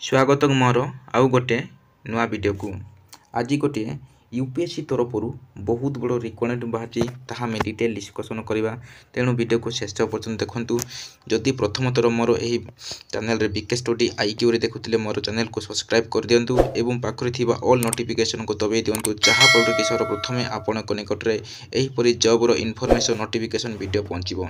स्वागत मोर आउ गोटे नुआ वीडियो को आज गोटे यूपीएससी तरफ बहुत बड़ रिक्वायरमेंट बाहरी ताहा में डिटेल डिस्कसन करवा। तेणु वीडियो को शेष पर्यटन देखूँ। जदि प्रथम थर मोर यही चैनल रे बीके स्टडी आईक्यू रे देखुले मोर चैनल को सब्सक्राइब कर दिंतु एवं पाखरे थिबा ऑल नोटिफिकेशन को दबाई दिंतु जहाँफल कि सर्वप्रथमे आपण निकट में यहीपरि जॉब रो इनफॉरमेशन नोटिफिकेशन वीडियो पहुँचो।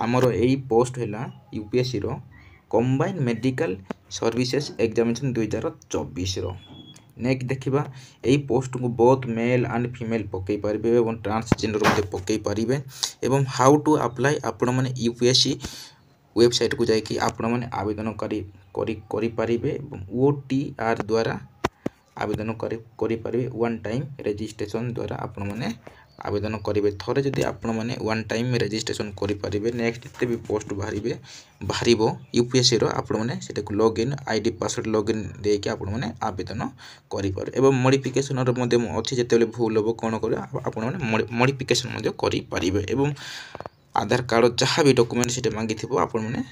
आमर यही पोस्ट है यूपीएससी रो कंबाइन मेडिकल सर्विसेज एग्जामिनेशन 2024 रो। नेक्स्ट देखिबा यही पोस्ट को बहुत मेल एंड फीमेल पकई पारिबे एवं ट्रांसजेंडर मध्ये पकई पारिबे एवं हाउ टू अप्लाई आपण माने यूपीएससी वेबसाइट को जाइए आपण माने आवेदन करी पारिबे एवं ओटीआर द्वारा आवेदन करी पारिबे। वन टाइम रजिस्ट्रेशन द्वारा आपण माने आवेदन करेंगे। थोड़े जदि आपण मैंने वन टाइम रजिस्ट्रेशन करेंगे नेक्स्ट जिते भी पोस्ट बाहर यूपीएससी आपण मैंने log in ID password log in देके आपण मैंने आवेदन करेंगे एवं मॉडिफिकेशन अच्छी जिते भूल हम कौन कर आपण मैंने मॉडिफिकेशन करेंगे एवं आधार कार्ड जहाँ भी डॉक्यूमेंट से मांगी थी आपण मैंने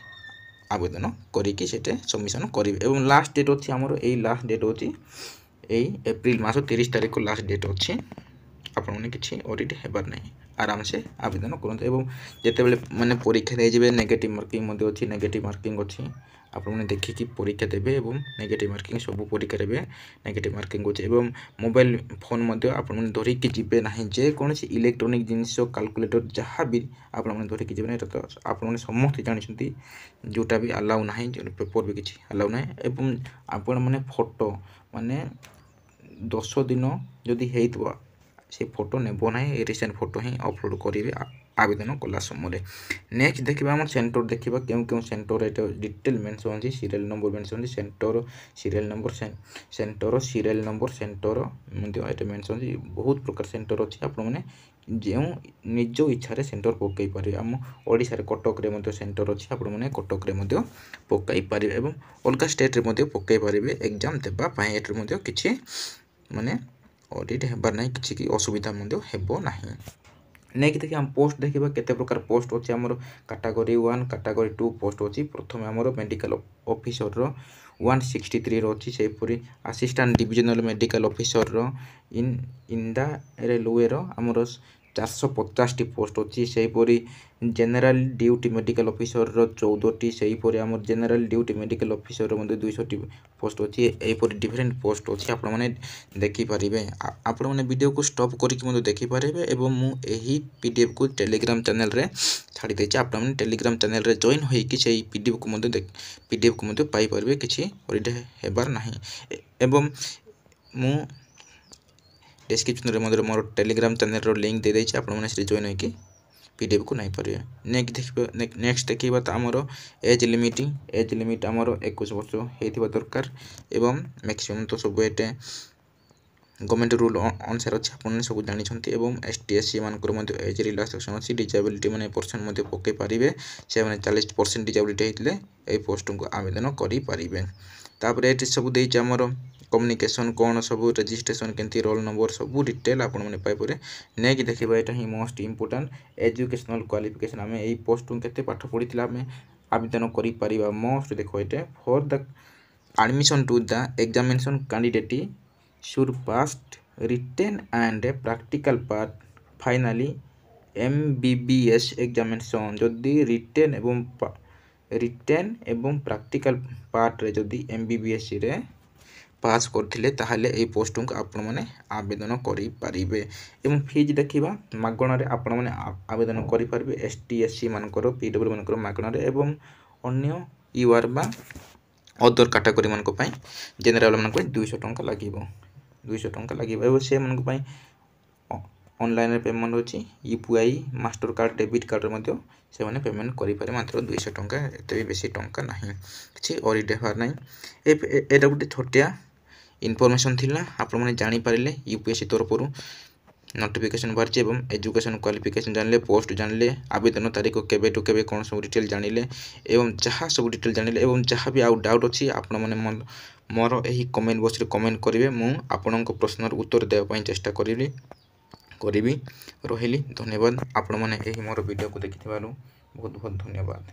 आवेदन करके सबमिशन करेंगे। एवं लास्ट डेट अच्छी आमर यही लास्ट डेट अच्छी यही एप्रिल मास 30 तारीख लास्ट डेट अच्छी आपण मैंने किसी ऑडिट हेबार नहीं आराम से आवेदन करते एवं जिते बड़े मैंने परीक्षा दे नेगेटिव मार्किंग अच्छी नेगेटिव मार्किंग अच्छी आपण मैंने देखिकी परीक्षा देवे एवं नेगेटिव मार्किंग सब परीक्षा देवे नेगेटिव मार्किंग अच्छे एवं मोबाइल फोन आपण मैंने धरिकी जीवे ना जेकोसी इलेक्ट्रोनिक जिनस कैलकुलेटर जहाँ भी आपण मैंने धरिकी जीवे तो आपण मैंने समस्त जानते जोटा भी अलाउ ना पेपर भी किसी अलाउ ना एवं आपण मैंने फोटो माने 10 दिन जदि हो से फोटो नेब ना रिसेंट फोटो ही अपलोड करेंगे आवेदन कला समय। नेक्स्ट देखा आम सेंटर देखा क्यों सेंटर ये डिटेल मेंशन अच्छी serial number mention centre serial number centre serial number centre ये मेंशन बहुत प्रकार सेंटर अच्छी आपण मैंने जो निज इच्छा सेंटर पकई पारे। आम ओडिशा रे कटक रे सेंटर अच्छी आपण मैंने कटक रे पकई पारे एवं अलग स्टेट रे पकई पारे एग्जाम देवाई ये किसी माने ऑडिट हेबार ना किसी असुविधा हेबो नाही। नेक्स्ट देखिए हम पोस्ट देखा केते प्रकार पोस्ट अच्छी आमर कैटेगरी 1 कैटेगरी 2 पोस्ट अच्छी। प्रथम आमर मेडिकल ऑफिसर रो 163 रो अच्छी सेपरी असिस्टेंट डिविजनल मेडिकल ऑफिसर रो इन द रेलवे रो आमर 450 टी पोस्ट अच्छी सेपरी जनरल ड्यूटी मेडिकल ऑफिसर रो 14 टी सेपरी आमर जनरल ड्यूटी मेडिकल ऑफिसर रो 200 टी पोस्ट अच्छी एपरी डिफरेंट पोस्ट अच्छी आपण मैंने देखि पारिबे। आपण मैंने वीडियो को स्टॉप करके देखि पारिबे एवं मु एही पीडीएफ को टेलीग्राम चैनल रे छाड़ी देछि। आपण मैंने टेलीग्राम चैनल रे जॉइन होई कि सेही पीडीएफ को पाई पारिबे किछि ऑडिट हेबार नाही एवं मु डिस्क्रिप्शन रे मोर टेलीग्राम चैनल रो लिंक दे देछि आपण मैंने जॉइन होई कि पीडीएफ को नहीं पारे। नेक्स्ट देखिए तो आमर एज लिमिट आमर 21 वर्ष होता दरकार एवं मैक्सिमम तो सब ये गवर्नमेंट रूल अनुसार अच्छे आप सब जानते एवं एसटी एससी मानक एज रिलैक्सेशन अच्छी डिजेबिलिटी मैंने परसेंट पकई पारे से 40% डिजेबिलिटी होते ये पोस्ट को आवेदन करें। तापर ये सब देती आमर कम्युनिकेशन कौन सब रजिस्ट्रेशन केमती रोल नंबर सब डिटेल आपण मैंने पाइपर। नेक्स्ट देखा यहाँ ही मोस्ट इम्पोर्टाट एजुकेशनल क्वालिफिकेशन आम यही पोस्ट के पाठ पढ़ी आम आवेदन कर मोस्ट देख ये for the admission to the examination candidate should pass written and practical part finally MBBS examination जदि रिटेन एवं प्रैक्टिकल पार्ट रे जदि एमबीबीएस रे पास करथिले ताहले ए पोस्ट को आपण माने आवेदन करि पारिबे एवं फीज देखिबा मागणा रे आपण माने आवेदन करि पारिबे। एसटी एससी मानकर पीडब्ल्यू मानकर मागणा रे एवं अन्य यूआर बा अदर कैटेगरी मानक पई जनरल मानक 200 टंका लागिबो 200 टंका लागिबो एवं से मानक पई ऑनलाइन पेमेंट अच्छी UPI master card debit card रे से माने पेमेंट करि पारे मात्र 200 टंका एते भी बेसी टंका नाही किछि ऑडिट हेबार नाही। एटा गोटे छोटिया इनफॉरमेशन थिला आपण माने जानि पारिले यूपीएससी तरफ नोटिफिकेशन बाहर एवं एजुकेशन क्वालिफिकेशन जानले पोस्ट जानले आवेदन तारीख केबे टू केबे कौन सब डिटेल जानिले एवं जहाँ सब डिटेल जानिले एवं जहाँ भी आउ डाउट अच्छी आपण माने मोर यही कमेंट बॉक्स रे कमेंट करेंगे मु आपनक प्रश्नर उत्तर देवाई चेष्टा करी रही। धन्यवाद आपण मैंने यही मोर वीडियो को देखि बहुत बहुत धन्यवाद।